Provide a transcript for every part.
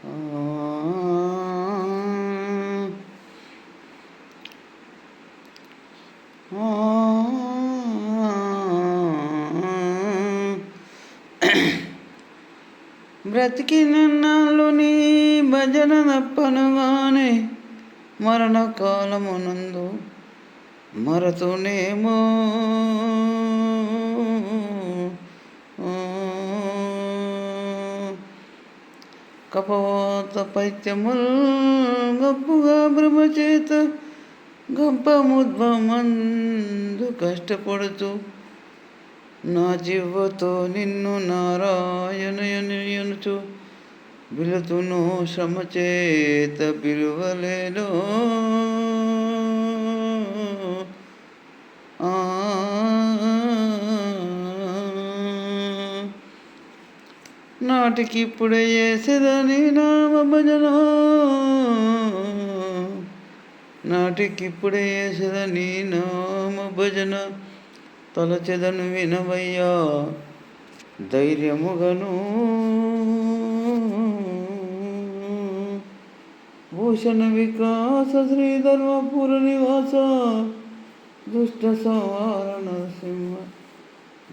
ఆ, ఆ, బ్రతికినన్నాళ్ళు నీ భజన తప్పనుగానే మరణకాలమునందు మరతునేమో. కపవాత పైత్యముల్ గప్పుగా బ్రహ్మచేత గంపముద్భమందు కష్టపడుతూ నా జీవతో నిన్ను నారాయణయనుచు బిలుతును శ్రమ చేత పిలువలేను. నాటికిప్పుడే చేసేదని నామ భజన, నాటికిప్పుడే చేసేదని నామ భజన, తలచెదను వినవయ్యా ధైర్యముగను. భూషణ వికాస శ్రీధర్మపుర నివాస దుష్ట సంవారణ సింహ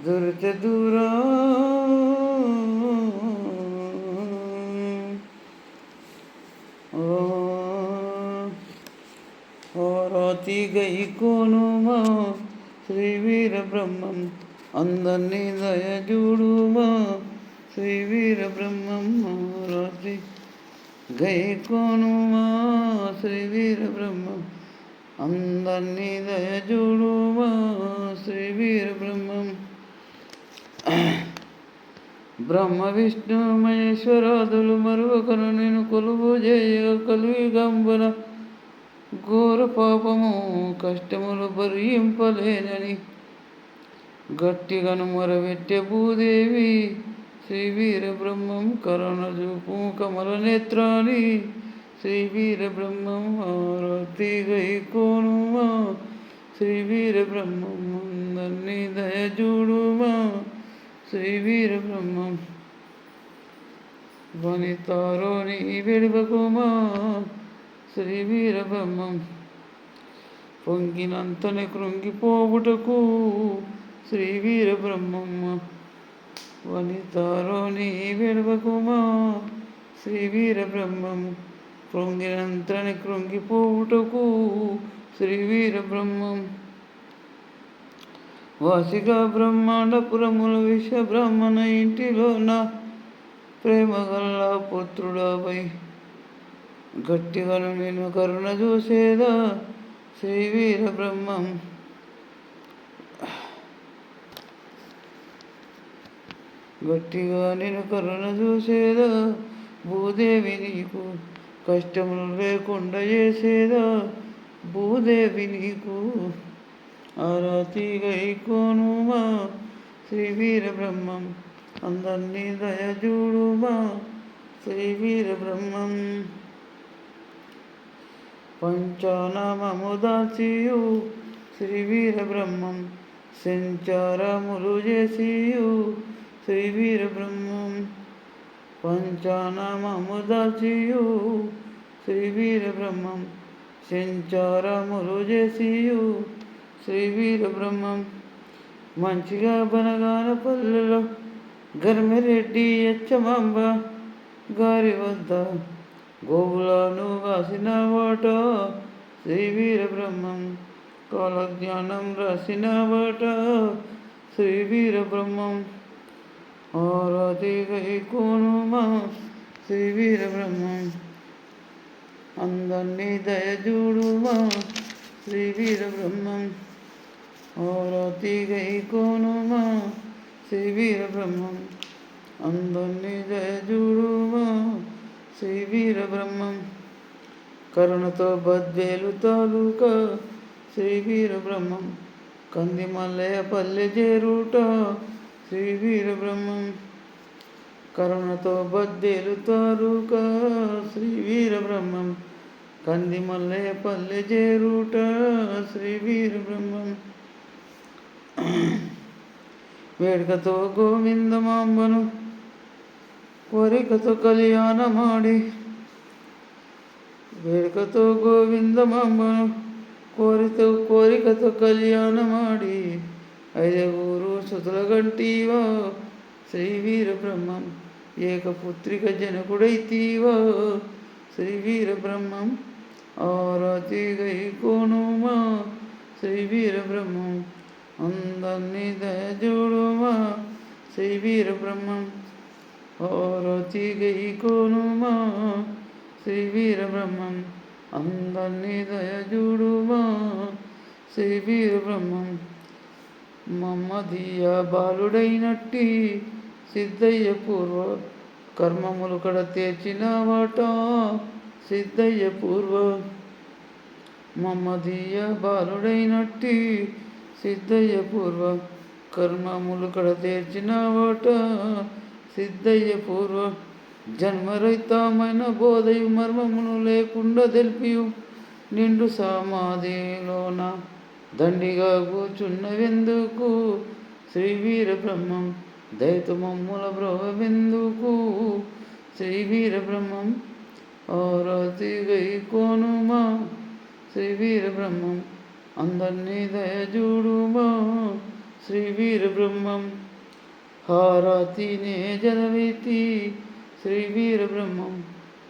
దురిత దూరా. రాతి గై కోనుమా శ్రీ వీర బ్రహ్మం అందరినీ దయజూడుమా శ్రీ వీర బ్రహ్మం. రాత్రి గై కోనుమా శ్రీ వీర బ్రహ్మం అందరినీ దయజూడుమా శ్రీ వీర బ్రహ్మం. బ్రహ్మ విష్ణు మహేశ్వరాదులు మరొకరు నేను కొలువు చేయ కలిగంబన ఘోర పాపము కష్టములు భరింపలేనని గట్టిగను మొరవెట్టె భూదేవి శ్రీ వీర బ్రహ్మం. కరుణ చూపు కమల నేత్రాని శ్రీ వీర బ్రహ్మం. ఆరతి గై కోనుమా శ్రీ వీర బ్రహ్మం అందరినీ దయజూడుమా శ్రీ వీర బ్రహ్మం. వనితారోని వెడువకుమా శ్రీ వీర బ్రహ్మం. పొంగినంతనే కృంగిపోవుటకు శ్రీ వీర బ్రహ్మం. వనితారోని వెడువకుమా శ్రీ వీర బ్రహ్మం. పొంగినంతనే కృంగిపోవుటకు శ్రీ వీర బ్రహ్మం. వాసిగా బ్రహ్మాండపురముల విశ్వ బ్రాహ్మణ ఇంటిలోన ప్రేమగల్ల పుత్రుడపై గట్టిగను నేను కరుణ చూసేదా శ్రీ వీర బ్రహ్మం. గట్టిగా నేను కరుణ చూసేదా భూదేవి నీకు కష్టములు లేకుండా చేసేదా భూదేవి నీకు. ఆరతి గై కోనుమా శ్రీ వీర బ్రహ్మం అందరినీ దయజూడుమా శ్రీ వీర బ్రహ్మం. పంచానామము దాచియు శ్రీ వీర బ్రహ్మం సంచారములు చేసియు శ్రీ వీర బ్రహ్మం. పంచానామము దాచియు శ్రీ వీర బ్రహ్మం సంచారములు చేసియు శ్రీ వీర బ్రహ్మం. మంచిగా బనగాన పల్లెలో గర్మిరెడ్డి యచ్చమాంబ గారి వద్ద గోవులను కాసిన వాట శ్రీ వీర బ్రహ్మం. కాలజ్ఞానం రాసిన వాట శ్రీ వీర బ్రహ్మం. ఆరతి గై కోనుమా శ్రీ వీర బ్రహ్మం అందరినీ దయజూడుమా శ్రీ వీర బ్రహ్మం. ఆరతి గై కోనుమా శ్రీ వీర బ్రహ్మం అందరినీ దయజూడుమా శ్రీ వీర బ్రహ్మం. కరుణతో బద్వేలు తాలూకా శ్రీ వీర బ్రహ్మం కంది మల్లయ్య పల్లె చేరుట శ్రీ వీర బ్రహ్మం. కరుణతో బద్వేలు తాలూకా శ్రీ వీర బ్రహ్మం కంది మల్లయ్య పల్లె చేరుట శ్రీ వీర బ్రహ్మం. వేడుకతో గోవిందమాంబను కోరికతో కళ్యాణ ಮಾಡಿ వేడుకతో గోవిందమాంబను కోరికతో కళ్యాణ ಮಾಡಿ ఐదుగురు సుతుల గంటీవా శ్రీ వీరబ్రహ్మం ఏకపుత్రిక జనకుడైతీవా శ్రీ వీరబ్రహ్మం ఆరాతి గై కోనుమా శ్రీ వీరబ్రహ్మం అందరినీ దయచూడుమా శ్రీ వీరబ్రహ్మం ఆరాతి గై కోనుమా శ్రీ వీరబ్రహ్మం అందరినీ దయచూడుమా శ్రీ వీరబ్రహ్మం మమ్మదీయ బాలుడైనట్టి సిద్ధయ్య పూర్వ కర్మములు కడ తీర్చిన వాట సిద్ధయ్య పూర్వ మమ్మదీయ బాలుడైనట్టి సిద్ధయ్య పూర్వ కర్మములు కడ తీర్చిన వాట సిద్ధయ్య పూర్వ జన్మరహితమైన బోధయు మర్మములు లేకుండా తెలిపియు నిండు సమాధిలోన దండిగా కూర్చున్నవెందుకు శ్రీ వీరబ్రహ్మం దయతు మమ్ముల బ్రోవెందుకు శ్రీ వీరబ్రహ్మం ఆరాతి గై కోనుమా శ్రీ వీరబ్రహ్మం అందరినీ దయచూడుమా శ్రీ వీరబ్రహ్మం హారతినే జనవితి శ్రీ వీరబ్రహ్మం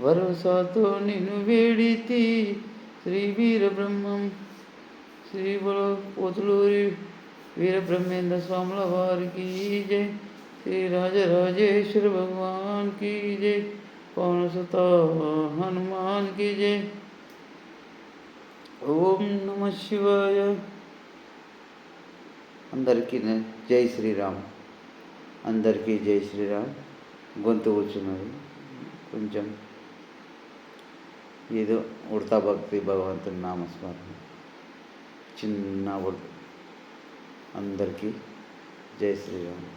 వరుసతో నిన్ను వేడితి శ్రీ వీరబ్రహ్మం శ్రీ పోతులూరి వీరబ్రహ్మేంద్ర స్వాముల వారికి జై శ్రీ రాజరాజేశ్వర భగవాన్ की जय पवन सुत हनुमान की जय ఓం నమ శివాయ అందరికీ జై శ్రీరామ్ అందరికీ జై శ్రీరామ్ గొంతు కూర్చున్నది కొంచెం ఏదో ఉడతా భక్తి భగవంతుని నామస్మరణ చిన్న అందరికీ జై శ్రీరామ్.